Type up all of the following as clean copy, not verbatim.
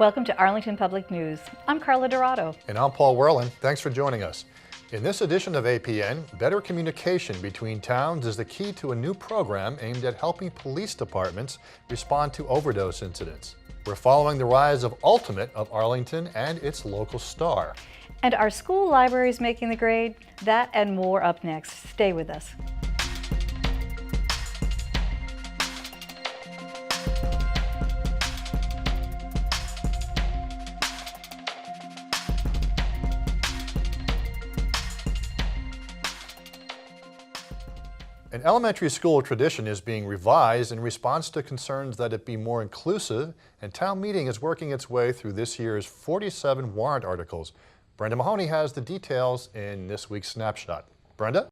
Welcome to Arlington Public News. I'm Carla Dorado. And I'm Paul Werlin. Thanks for joining us. In this edition of APN, better communication between towns is the key to a new program aimed at helping police departments respond to overdose incidents. We're following the rise of Ultimate of Arlington and its local star. And our school library is making the grade. That and more up next. Stay with us. An elementary school tradition is being revised in response to concerns that it be more inclusive, and town meeting is working its way through this year's 47 warrant articles. Brenda Mahoney has the details in this week's snapshot. Brenda?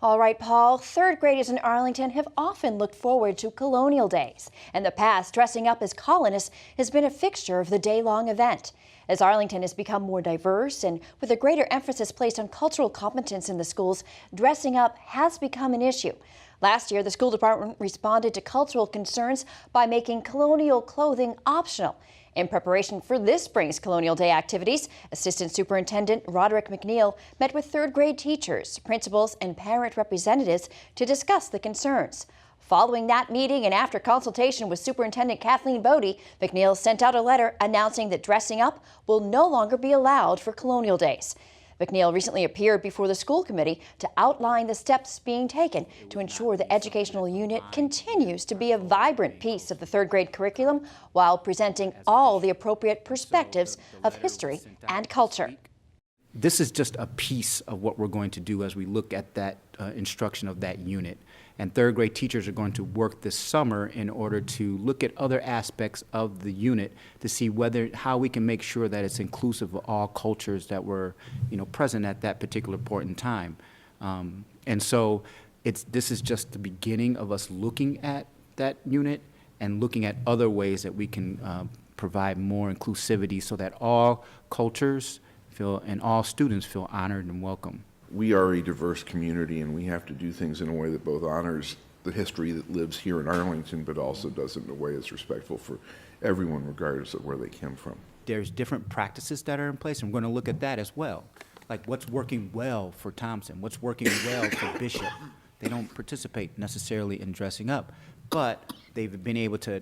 All right, Paul. Third graders in Arlington have often looked forward to Colonial Days. In the past, dressing up as colonists has been a fixture of the day-long event. As Arlington has become more diverse and with a greater emphasis placed on cultural competence in the schools, dressing up has become an issue. Last year, the school department responded to cultural concerns by making colonial clothing optional. In preparation for this spring's Colonial Day activities, Assistant Superintendent Roderick McNeil met with third grade teachers, principals, and parent representatives to discuss the concerns. Following that meeting and after consultation with Superintendent Kathleen Bodie, McNeil sent out a letter announcing that dressing up will no longer be allowed for Colonial Days. McNeil recently appeared before the school committee to outline the steps being taken to ensure the educational unit continues to be a vibrant piece of the third grade curriculum while presenting all the appropriate perspectives of history and culture. This is just a piece of what we're going to do as we look at that instruction of that unit. And third grade teachers are going to work this summer in order to look at other aspects of the unit to see how we can make sure that it's inclusive of all cultures that were, present at that particular point in time. And so this is just the beginning of us looking at that unit and looking at other ways that we can provide more inclusivity so that all cultures and all students feel honored and welcome. We are a diverse community, and we have to do things in a way that both honors the history that lives here in Arlington, but also does it in a way that's respectful for everyone, regardless of where they came from. There's different practices that are in place, and we're going to look at that as well. Like what's working well for Thompson, what's working well for Bishop. They don't participate necessarily in dressing up, but they've been able to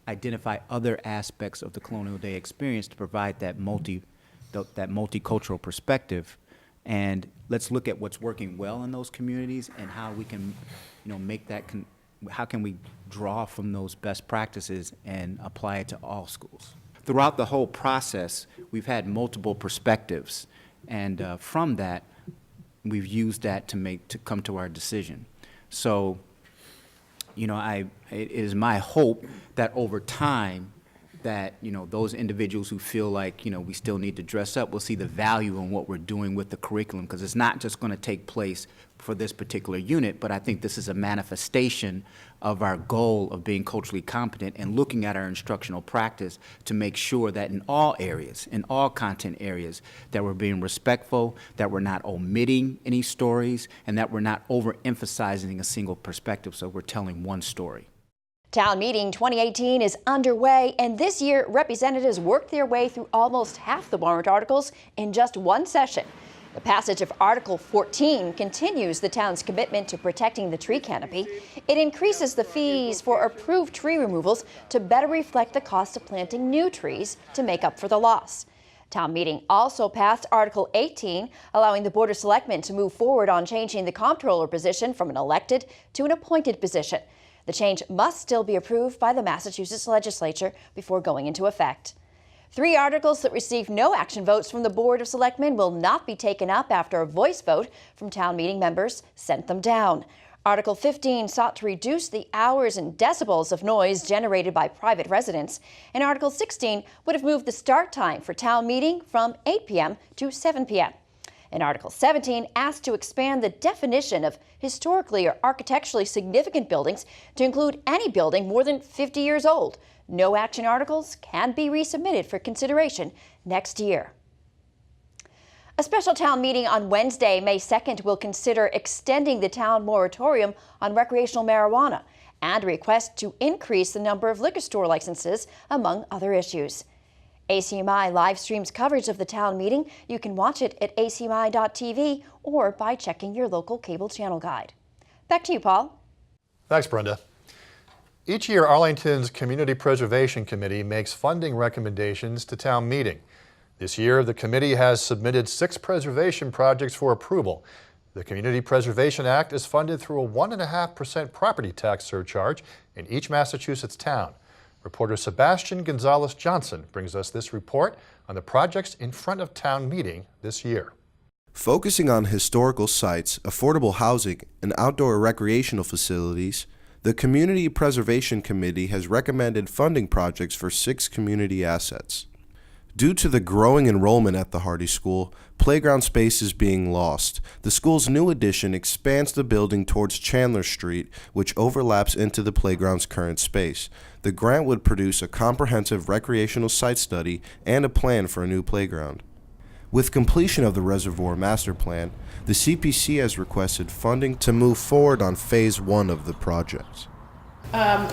identify other aspects of the Colonial Day experience to provide that multicultural perspective. And let's look at what's working well in those communities and how we can, make that, how can we draw from those best practices and apply it to all schools. Throughout the whole process, we've had multiple perspectives, and from that, we've used that to come to our decision. So, it is my hope that over time, that those individuals who feel like we still need to dress up will see the value in what we're doing with the curriculum, because it's not just going to take place for this particular unit, but I think this is a manifestation of our goal of being culturally competent and looking at our instructional practice to make sure that in all areas, in all content areas, that we're being respectful, that we're not omitting any stories, and that we're not overemphasizing a single perspective, so we're telling one story. Town Meeting 2018 is underway, and this year representatives worked their way through almost half the warrant articles in just one session. The passage of Article 14 continues the town's commitment to protecting the tree canopy. It increases the fees for approved tree removals to better reflect the cost of planting new trees to make up for the loss. Town Meeting also passed Article 18, allowing the Board of Selectmen to move forward on changing the comptroller position from an elected to an appointed position. The change must still be approved by the Massachusetts legislature before going into effect. 3 articles that received no action votes from the Board of Selectmen will not be taken up after a voice vote from town meeting members sent them down. Article 15 sought to reduce the hours and decibels of noise generated by private residents, and Article 16 would have moved the start time for town meeting from 8 p.m. to 7 p.m. And Article 17 asked to expand the definition of historically or architecturally significant buildings to include any building more than 50 years old. No action articles can be resubmitted for consideration next year. A special town meeting on Wednesday, May 2nd, will consider extending the town moratorium on recreational marijuana and a request to increase the number of liquor store licenses, among other issues. ACMi live streams coverage of the town meeting. You can watch it at acmi.tv or by checking your local cable channel guide. Back to you, Paul. Thanks, Brenda. Each year, Arlington's Community Preservation Committee makes funding recommendations to town meeting. This year, the committee has submitted 6 preservation projects for approval. The Community Preservation Act is funded through a 1.5% property tax surcharge in each Massachusetts town. Reporter Sebastian Gonzalez-Johnson brings us this report on the projects in front of town meeting this year. Focusing on historical sites, affordable housing, and outdoor recreational facilities, the Community Preservation Committee has recommended funding projects for 6 community assets. Due to the growing enrollment at the Hardy School, playground space is being lost. The school's new addition expands the building towards Chandler Street, which overlaps into the playground's current space. The grant would produce a comprehensive recreational site study and a plan for a new playground. With completion of the reservoir master plan, the CPC has requested funding to move forward on phase 1 of the project.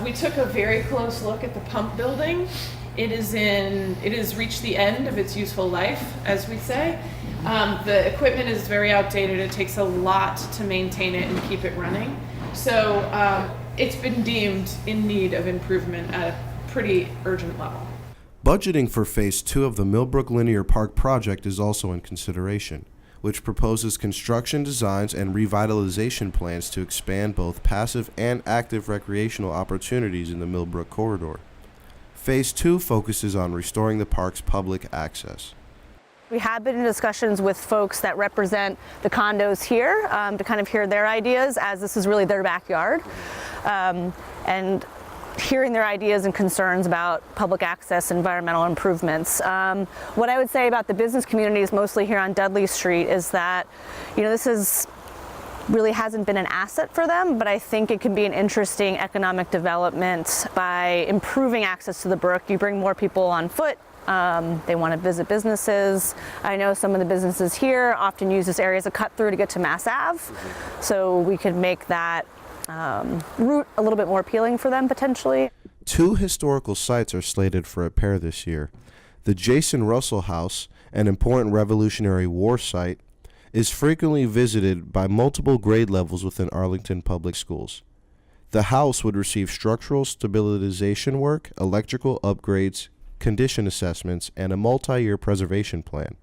We took a very close look at the pump building. It has reached the end of its useful life, as we say. The equipment is very outdated. It takes a lot to maintain it and keep it running. So it's been deemed in need of improvement at a pretty urgent level. Budgeting for phase 2 of the Millbrook Linear Park project is also in consideration, which proposes construction designs and revitalization plans to expand both passive and active recreational opportunities in the Millbrook corridor. Phase 2 focuses on restoring the park's public access. We have been in discussions with folks that represent the condos here to kind of hear their ideas, as this is really their backyard, and hearing their ideas and concerns about public access, environmental improvements. What I would say about the business communities, mostly here on Dudley Street, is that, this really hasn't been an asset for them, but I think it can be an interesting economic development by improving access to the brook. You bring more people on foot. They want to visit businesses. I know some of the businesses here often use this area as a cut through to get to Mass Ave, so we could make that route a little bit more appealing for them potentially. 2 historical sites are slated for repair this year. The Jason Russell House, an important Revolutionary War site, is frequently visited by multiple grade levels within Arlington Public Schools. The house would receive structural stabilization work, electrical upgrades, condition assessments, and a multi-year preservation plan.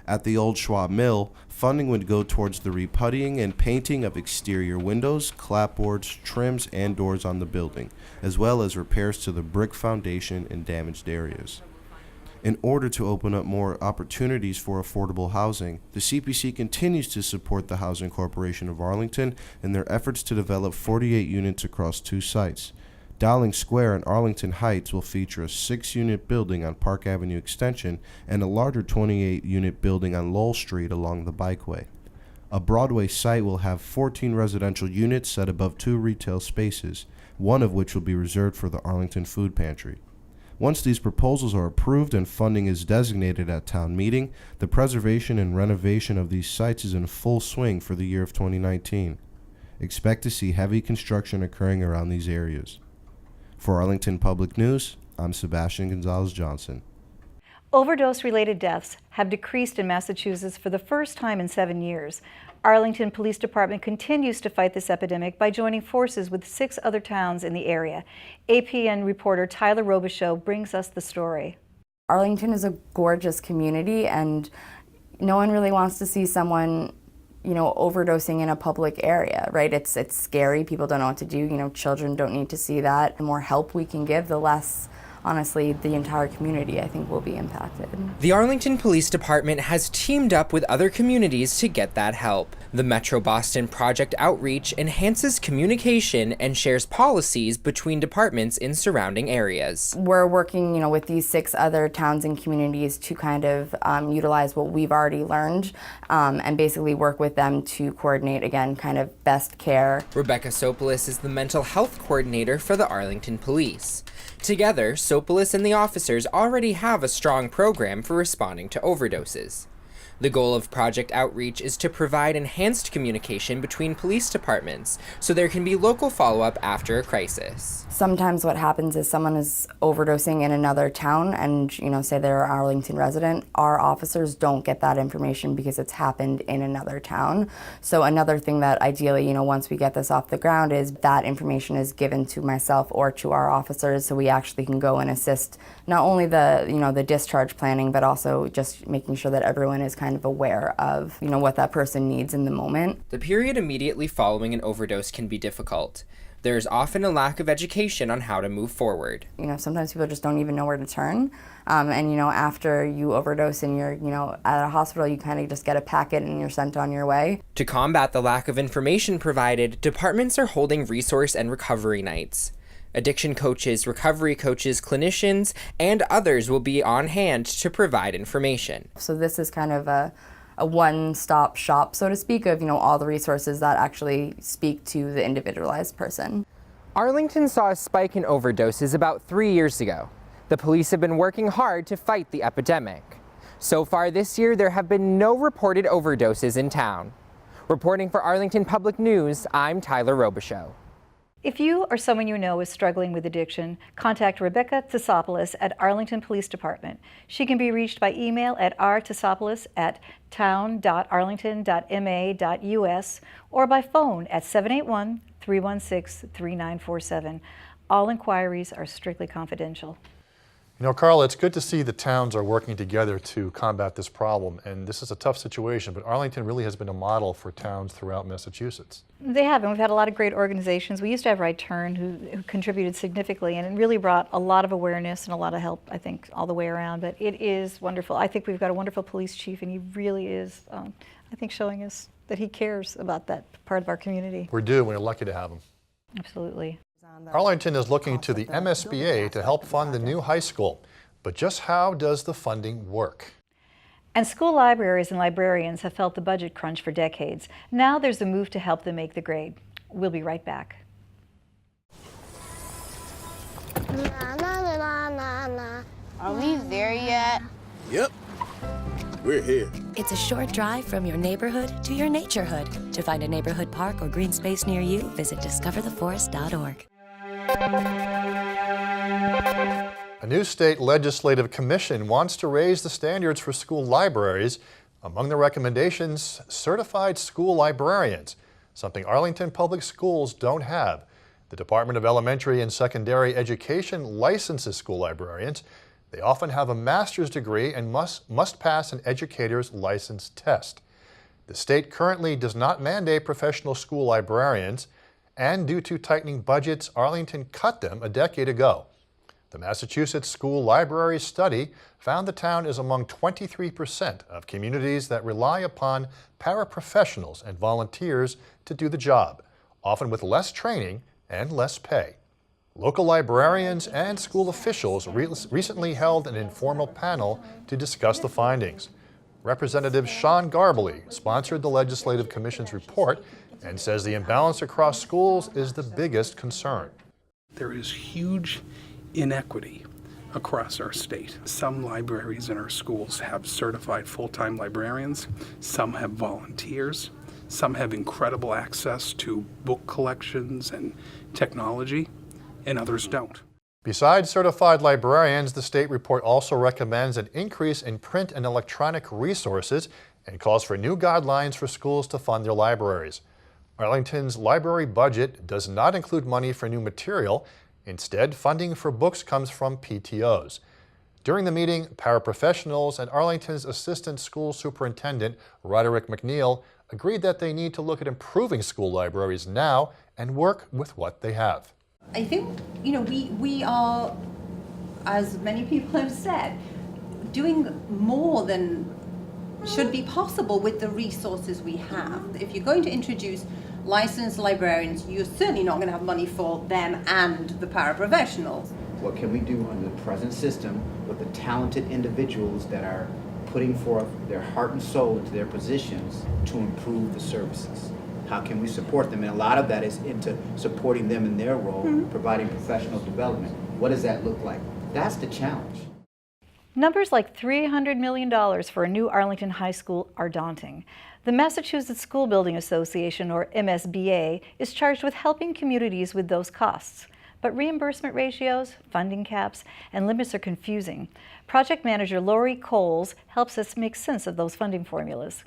At the old Schwab Mill, funding would go towards the reputtying and painting of exterior windows, clapboards, trims, and doors on the building, as well as repairs to the brick foundation in damaged areas. In order to open up more opportunities for affordable housing, the CPC continues to support the Housing Corporation of Arlington in their efforts to develop 48 units across 2 sites. Dowling Square in Arlington Heights will feature a 6-unit building on Park Avenue Extension and a larger 28-unit building on Lowell Street along the Bikeway. A Broadway site will have 14 residential units set above 2 retail spaces, one of which will be reserved for the Arlington Food Pantry. Once these proposals are approved and funding is designated at town meeting, the preservation and renovation of these sites is in full swing for the year of 2019. Expect to see heavy construction occurring around these areas. For Arlington Public News, I'm Sebastian Gonzalez-Johnson. Overdose-related deaths have decreased in Massachusetts for the first time in 7 years. Arlington Police Department continues to fight this epidemic by joining forces with 6 other towns in the area. APN reporter Tyler Robichaux brings us the story. Arlington is a gorgeous community, and no one really wants to see someone overdosing in a public area, right? It's scary. People don't know what to do. Children don't need to see that. The more help we can give, the less, honestly, the entire community, I think, will be impacted. The Arlington Police Department has teamed up with other communities to get that help. The Metro Boston Project Outreach enhances communication and shares policies between departments in surrounding areas. We're working, with these 6 other towns and communities to kind of utilize what we've already learned and basically work with them to coordinate, again, kind of best care. Rebecca Sopolis is the mental health coordinator for the Arlington Police. Together, Sopolis and the officers already have a strong program for responding to overdoses. The goal of Project Outreach is to provide enhanced communication between police departments so there can be local follow-up after a crisis. Sometimes what happens is someone is overdosing in another town and, you know, say they're an Arlington resident. Our officers don't get that information because it's happened in another town. So another thing that ideally, you know, once we get this off the ground is that information is given to myself or to our officers so we actually can go and assist not only the, you know, the discharge planning, but also just making sure that everyone is kind of aware of, you know, what that person needs in the moment. The period immediately following an overdose can be difficult. There is often a lack of education on how to move forward. You know, sometimes people just don't even know where to turn. And, you know, after you overdose and you're, you know, at a hospital, you kind of just get a packet and you're sent on your way. To combat the lack of information provided, departments are holding resource and recovery nights. Addiction coaches, recovery coaches, clinicians, and others will be on hand to provide information. So this is kind of a one-stop shop, so to speak, of, you know, all the resources that actually speak to the individualized person. Arlington saw a spike in overdoses about 3 years ago. The police have been working hard to fight the epidemic. So far this year, there have been no reported overdoses in town. Reporting for Arlington Public News, I'm Tyler Robichaux. If you or someone you know is struggling with addiction, contact Rebecca Tsopoulos at Arlington Police Department. She can be reached by email at rtsopoulos@town.arlington.ma.us or by phone at 781-316-3947. All inquiries are strictly confidential. You know, Carl, it's good to see the towns are working together to combat this problem, and this is a tough situation, but Arlington really has been a model for towns throughout Massachusetts. They have, and we've had a lot of great organizations. We used to have Right Turn, who contributed significantly, and it really brought a lot of awareness and a lot of help, I think, all the way around. But it is wonderful. I think we've got a wonderful police chief, and he really is, I think, showing us that he cares about that part of our community. We're due, and we're lucky to have him. Absolutely. Arlington is looking to the MSBA to help fund the new high school. But just how does the funding work? And school libraries and librarians have felt the budget crunch for decades. Now there's a move to help them make the grade. We'll be right back. Are we there yet? Yep. We're here. It's a short drive from your neighborhood to your naturehood. To find a neighborhood park or green space near you, visit discovertheforest.org. A new state legislative commission wants to raise the standards for school libraries. Among the recommendations, certified school librarians, something Arlington Public Schools don't have. The Department of Elementary and Secondary Education licenses school librarians. They often have a master's degree and must pass an educator's license test. The state currently does not mandate professional school librarians, and due to tightening budgets, Arlington cut them a decade ago. The Massachusetts School Library Study found the town is among 23% of communities that rely upon paraprofessionals and volunteers to do the job, often with less training and less pay. Local librarians and school officials recently held an informal panel to discuss the findings. Representative Sean Garbely sponsored the Legislative Commission's report and says the imbalance across schools is the biggest concern. There is huge inequity across our state. Some libraries in our schools have certified full-time librarians, some have volunteers, some have incredible access to book collections and technology, and others don't. Besides certified librarians, the state report also recommends an increase in print and electronic resources and calls for new guidelines for schools to fund their libraries. Arlington's library budget does not include money for new material. Instead, funding for books comes from PTOs. During the meeting, paraprofessionals and Arlington's Assistant School Superintendent, Roderick McNeil, agreed that they need to look at improving school libraries now and work with what they have. I think, you know, we are, as many people have said, doing more than should be possible with the resources we have. If you're going to introduce licensed librarians, you're certainly not going to have money for them and the paraprofessionals. What can we do under the present system with the talented individuals that are putting forth their heart and soul into their positions to improve the services? How can we support them? And a lot of that is into supporting them in their role, providing professional development. What does that look like? That's the challenge. Numbers like $300 million for a new Arlington high school are daunting. The Massachusetts School Building Association, or MSBA, is charged with helping communities with those costs. But reimbursement ratios, funding caps, and limits are confusing. Project manager Lori Coles helps us make sense of those funding formulas.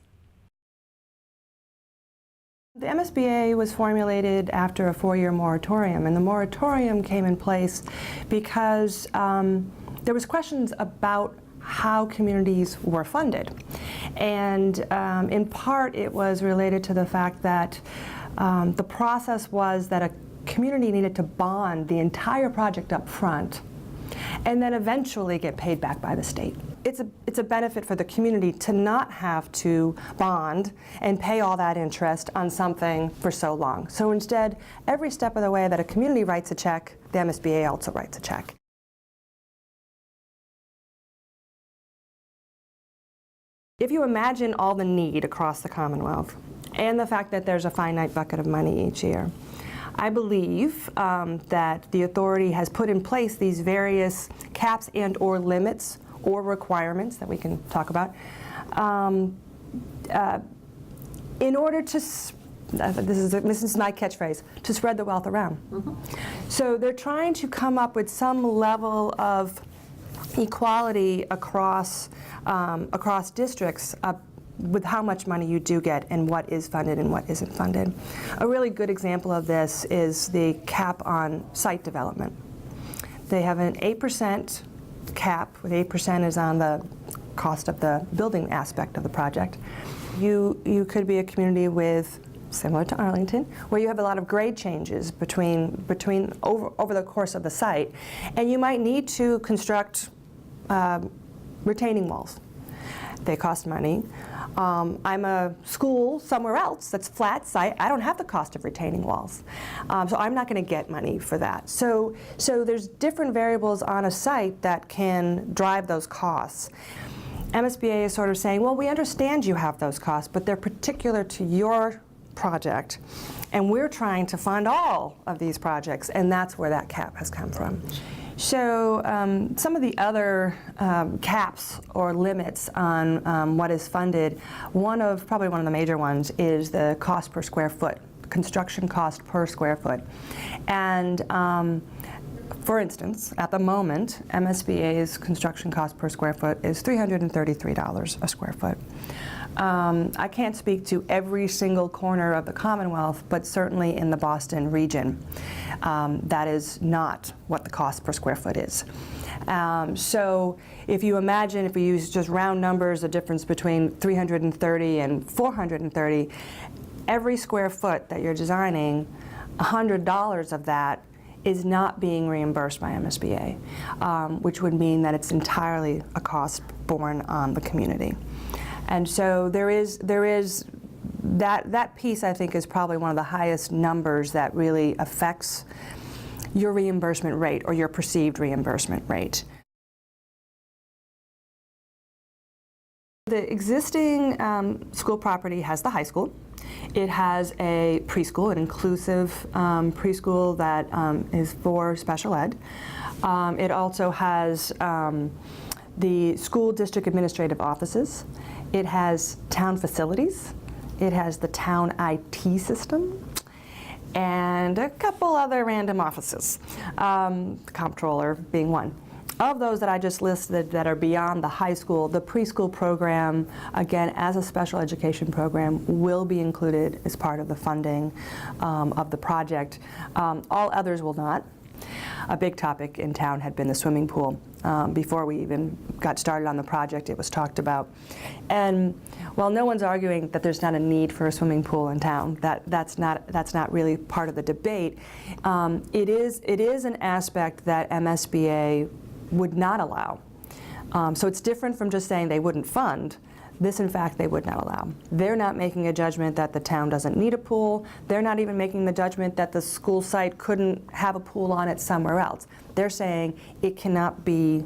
The MSBA was formulated after a 4-year moratorium, and the moratorium came in place because there was questions about how communities were funded. And in part it was related to the fact that the process was that a community needed to bond the entire project up front and then eventually get paid back by the state. It's a benefit for the community to not have to bond and pay all that interest on something for so long. So instead, every step of the way that a community writes a check, the MSBA also writes a check. If you imagine all the need across the Commonwealth and the fact that there's a finite bucket of money each year, I believe that the authority has put in place these various caps and or limits or requirements that we can talk about in order to, this is my catchphrase, to spread the wealth around. So they're trying to come up with some level of equality across districts with how much money you do get and what is funded and what isn't funded. A really good example of this is the cap on site development. They have an 8% cap, with 8% is on the cost of the building aspect of the project. You could be a community with, similar to Arlington, where you have a lot of grade changes over the course of the site, and you might need to construct retaining walls. They cost money. I'm a school somewhere else that's flat site. I don't have the cost of retaining walls. So I'm not going to get money for that. So there's different variables on a site that can drive those costs. MSBA is sort of saying, well, we understand you have those costs, but they're particular to your project. And we're trying to fund all of these projects, and that's where that cap has come from. So some of the other caps or limits on what is funded, probably one of the major ones is the cost per square foot, construction cost per square foot. And for instance, at the moment, MSBA's construction cost per square foot is $333 a square foot. I can't speak to every single corner of the Commonwealth, but certainly in the Boston region, that is not what the cost per square foot is. So if you imagine, if we use just round numbers, the difference between 330 and 430, every square foot that you're designing, $100 of that is not being reimbursed by MSBA, which would mean that it's entirely a cost borne on the community. And so there is that piece, I think, is probably one of the highest numbers that really affects your reimbursement rate or your perceived reimbursement rate. The existing school property has the high school. It has a preschool, an inclusive preschool that is for special ed. It also has the school district administrative offices. It has town facilities. It has the town IT system, and a couple other random offices, comptroller being one. Of those that I just listed that are beyond the high school, the preschool program, again, as a special education program, will be included as part of the funding of the project. All others will not. A big topic in town had been the swimming pool. Before we even got started on the project, it was talked about. And while no one's arguing that there's not a need for a swimming pool in town, that's not really part of the debate. It is an aspect that MSBA would not allow. So it's different from just saying they wouldn't fund. This, in fact, they would not allow. They're not making a judgment that the town doesn't need a pool. They're not even making the judgment that the school site couldn't have a pool on it somewhere else. They're saying it cannot be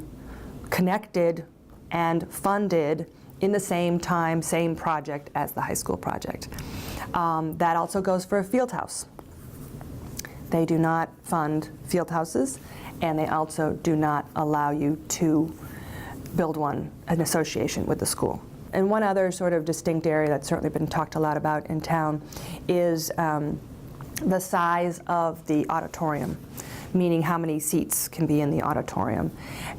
connected and funded in the same time, same project as the high school project. That also goes for a field house. They do not fund field houses, and they also do not allow you to build one, an association with the school. And one other sort of distinct area that's certainly been talked a lot about in town is the size of the auditorium, meaning how many seats can be in the auditorium.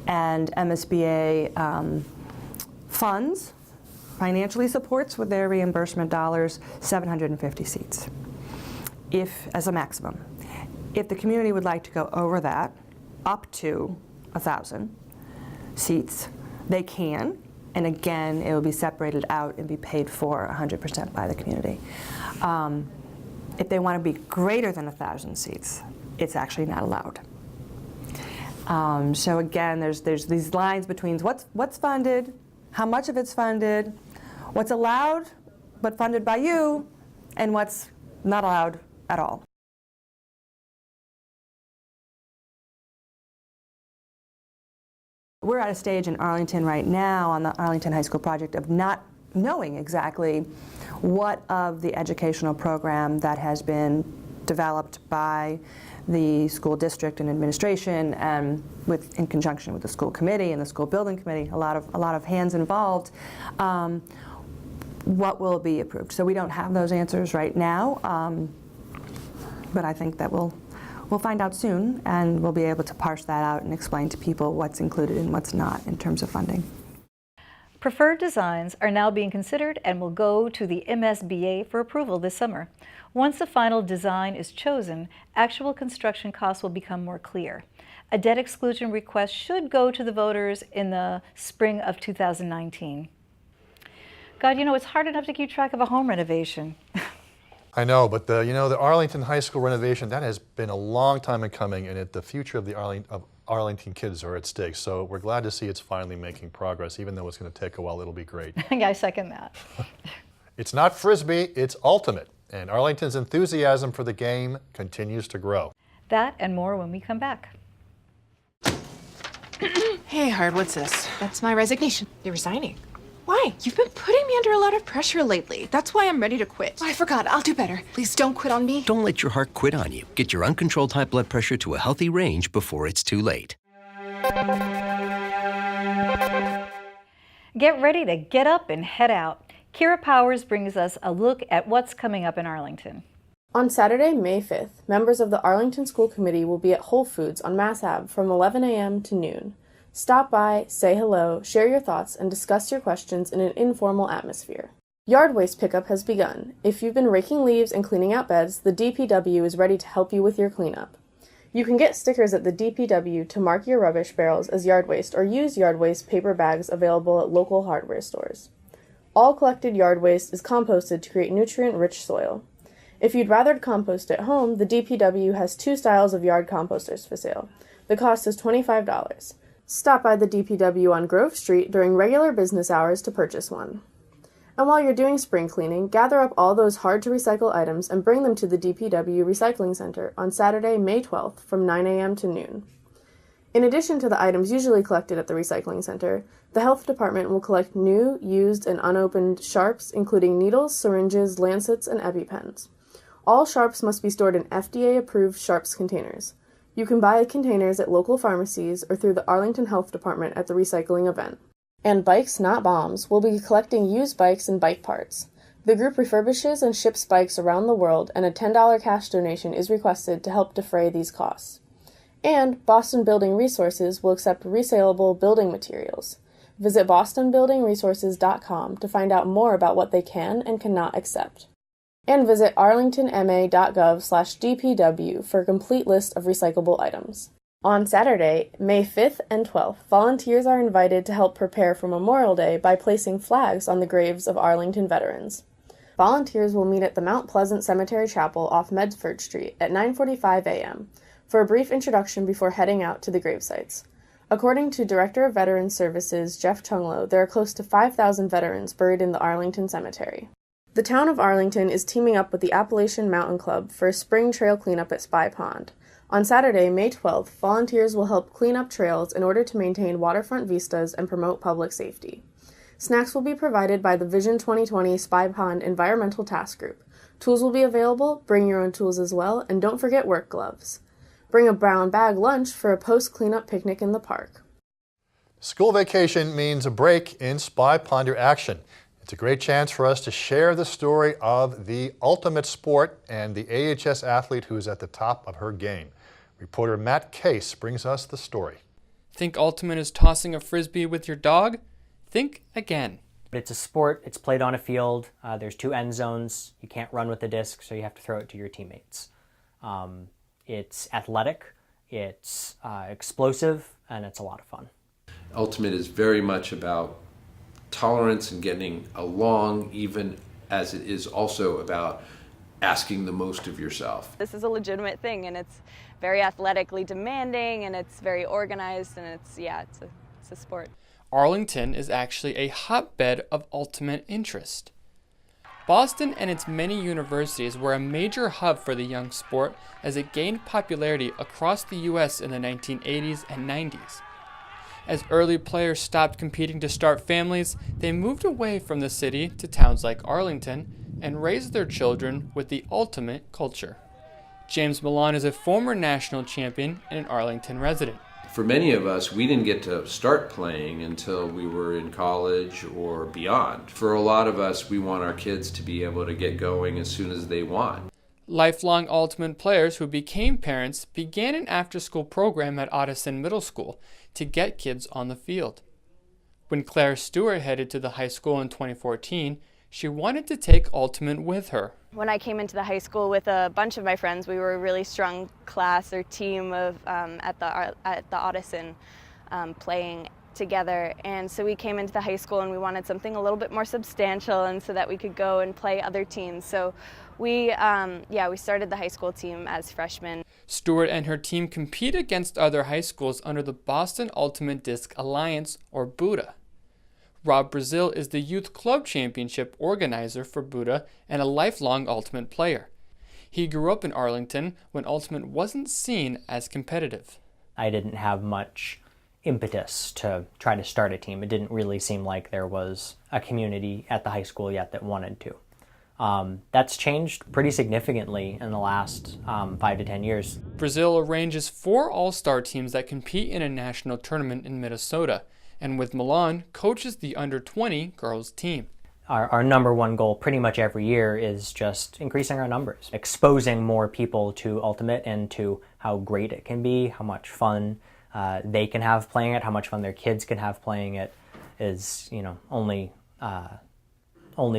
And MSBA financially supports with their reimbursement dollars 750 seats, as a maximum. If the community would like to go over that, up to 1,000 seats, they can. And again, it will be separated out and be paid for 100% by the community. If they want to be greater than 1,000 seats, it's actually not allowed. So again, there's these lines between what's funded, how much of it's funded, what's allowed but funded by you, and what's not allowed at all. We're at a stage in Arlington right now on the Arlington High School project of not knowing exactly what of the educational program that has been developed by the school district and administration and in conjunction with the school committee and the school building committee, a lot of hands involved, what will be approved. So we don't have those answers right now, but I think that we'll find out soon, and we'll be able to parse that out and explain to people what's included and what's not in terms of funding. Preferred designs are now being considered and will go to the MSBA for approval this summer. Once the final design is chosen, actual construction costs will become more clear. A debt exclusion request should go to the voters in the spring of 2019. God, you know, it's hard enough to keep track of a home renovation. I know, but the Arlington High School renovation, that has been a long time in coming, and the future of the Arlington kids are at stake. So we're glad to see it's finally making progress. Even though it's going to take a while, it'll be great. Yeah, I second that. It's not Frisbee, it's ultimate. And Arlington's enthusiasm for the game continues to grow. That and more when we come back. Hey, Hard, what's this? That's my resignation. You're resigning? Why? You've been putting me under a lot of pressure lately. That's why I'm ready to quit. Oh, I forgot. I'll do better. Please don't quit on me. Don't let your heart quit on you. Get your uncontrolled high blood pressure to a healthy range before it's too late. Get ready to get up and head out. Kira Powers brings us a look at what's coming up in Arlington. On Saturday, May 5th, members of the Arlington School Committee will be at Whole Foods on Mass Ave from 11 a.m. to noon. Stop by, say hello, share your thoughts, and discuss your questions in an informal atmosphere. Yard waste pickup has begun. If you've been raking leaves and cleaning out beds, the DPW is ready to help you with your cleanup. You can get stickers at the DPW to mark your rubbish barrels as yard waste or use yard waste paper bags available at local hardware stores. All collected yard waste is composted to create nutrient-rich soil. If you'd rather compost at home, the DPW has 2 styles of yard composters for sale. The cost is $25. Stop by the DPW on Grove Street during regular business hours to purchase one. And while you're doing spring cleaning, gather up all those hard-to-recycle items and bring them to the DPW Recycling Center on Saturday, May 12th from 9 a.m. to noon. In addition to the items usually collected at the Recycling Center, the Health Department will collect new, used, and unopened sharps, including needles, syringes, lancets, and EpiPens. All sharps must be stored in FDA-approved sharps containers. You can buy containers at local pharmacies or through the Arlington Health Department at the recycling event. And Bikes Not Bombs will be collecting used bikes and bike parts. The group refurbishes and ships bikes around the world, and a $10 cash donation is requested to help defray these costs. And Boston Building Resources will accept resaleable building materials. Visit bostonbuildingresources.com to find out more about what they can and cannot accept. And visit arlingtonma.gov/DPW for a complete list of recyclable items. On Saturday, May 5th and 12th, volunteers are invited to help prepare for Memorial Day by placing flags on the graves of Arlington veterans. Volunteers will meet at the Mount Pleasant Cemetery Chapel off Medford Street at 9:45 a.m. for a brief introduction before heading out to the gravesites. According to Director of Veterans Services Jeff Chunglo, there are close to 5,000 veterans buried in the Arlington Cemetery. The town of Arlington is teaming up with the Appalachian Mountain Club for a spring trail cleanup at Spy Pond. On Saturday, May 12th, volunteers will help clean up trails in order to maintain waterfront vistas and promote public safety. Snacks will be provided by the Vision 2020 Spy Pond Environmental Task Group. Tools will be available, bring your own tools as well, and don't forget work gloves. Bring a brown bag lunch for a post-cleanup picnic in the park. School vacation means a break in Spy Ponder action. It's a great chance for us to share the story of the ultimate sport and the AHS athlete who is at the top of her game. Reporter Matt Case brings us the story. Think ultimate is tossing a frisbee with your dog? Think again. It's a sport. It's played on a field. There's 2 end zones. You can't run with the disc, so you have to throw it to your teammates. It's athletic, it's explosive, and it's a lot of fun. Ultimate is very much about tolerance and getting along, even as it is also about asking the most of yourself. This is a legitimate thing, and it's very athletically demanding, and it's very organized, and it's a sport. Arlington is actually a hotbed of ultimate interest. Boston and its many universities were a major hub for the young sport as it gained popularity across the U.S. in the 1980s and 90s. As early players stopped competing to start families, they moved away from the city to towns like Arlington and raised their children with the ultimate culture. James Milan is a former national champion and an Arlington resident. For many of us, we didn't get to start playing until we were in college or beyond. For a lot of us, we want our kids to be able to get going as soon as they want. Lifelong ultimate players who became parents began an after-school program at Ottoson Middle School to get kids on the field. When Claire Stewart headed to the high school in 2014, she wanted to take ultimate with her. When I came into the high school with a bunch of my friends, we were a really strong class or team of at the Ottoson playing together, and so we came into the high school and we wanted something a little bit more substantial, and so that we could go and play other teams. So we started the high school team as freshmen. Stewart and her team compete against other high schools under the Boston Ultimate Disc Alliance, or BUDA. Rob Brazil is the Youth Club Championship organizer for BUDA and a lifelong ultimate player. He grew up in Arlington when ultimate wasn't seen as competitive. I didn't have much impetus to try to start a team. It didn't really seem like there was a community at the high school yet that wanted to. That's changed pretty significantly in the last 5 to 10 years. Brazil arranges 4 all-star teams that compete in a national tournament in Minnesota, and with Milan, coaches the under-20 girls team. Our number one goal pretty much every year is just increasing our numbers, exposing more people to ultimate and to how great it can be, how much fun they can have playing it, how much fun their kids can have playing it is, only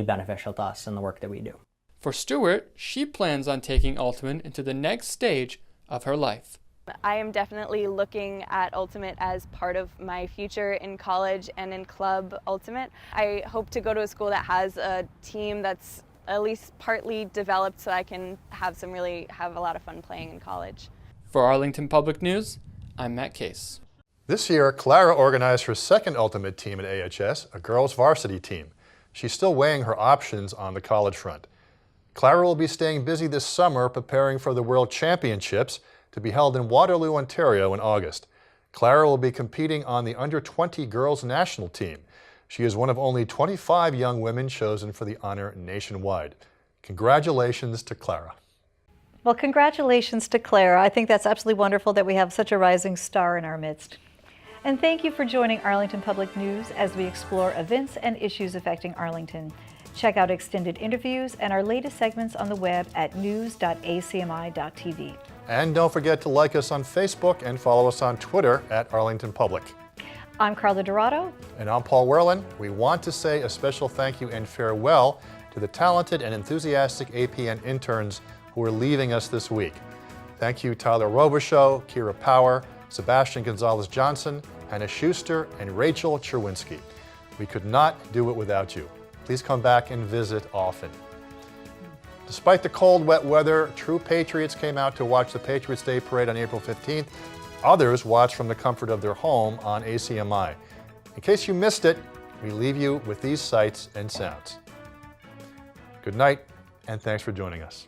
beneficial to us in the work that we do. For Stewart, she plans on taking ultimate into the next stage of her life. I am definitely looking at ultimate as part of my future in college and in club ultimate. I hope to go to a school that has a team that's at least partly developed so I can have a lot of fun playing in college. For Arlington Public News, I'm Matt Case. This year, Clara organized her second ultimate team at AHS, a girls varsity team. She's still weighing her options on the college front. Clara will be staying busy this summer preparing for the World Championships to be held in Waterloo, Ontario in August. Clara will be competing on the under-20 girls national team. She is one of only 25 young women chosen for the honor nationwide. Congratulations to Clara. Well, congratulations to Clara. I think that's absolutely wonderful that we have such a rising star in our midst. And thank you for joining Arlington Public News as we explore events and issues affecting Arlington. Check out extended interviews and our latest segments on the web at news.acmi.tv. And don't forget to like us on Facebook and follow us on Twitter at Arlington Public. I'm Carla Dorado. And I'm Paul Werlin. We want to say a special thank you and farewell to the talented and enthusiastic APN interns who are leaving us this week. Thank you Tyler Robichaux, Kira Power, Sebastian Gonzalez-Johnson, Hannah Schuster, and Rachel Cherwinski. We could not do it without you. Please come back and visit often. Despite the cold, wet weather, true patriots came out to watch the Patriots Day Parade on April 15th. Others watched from the comfort of their home on ACMi. In case you missed it, we leave you with these sights and sounds. Good night, and thanks for joining us.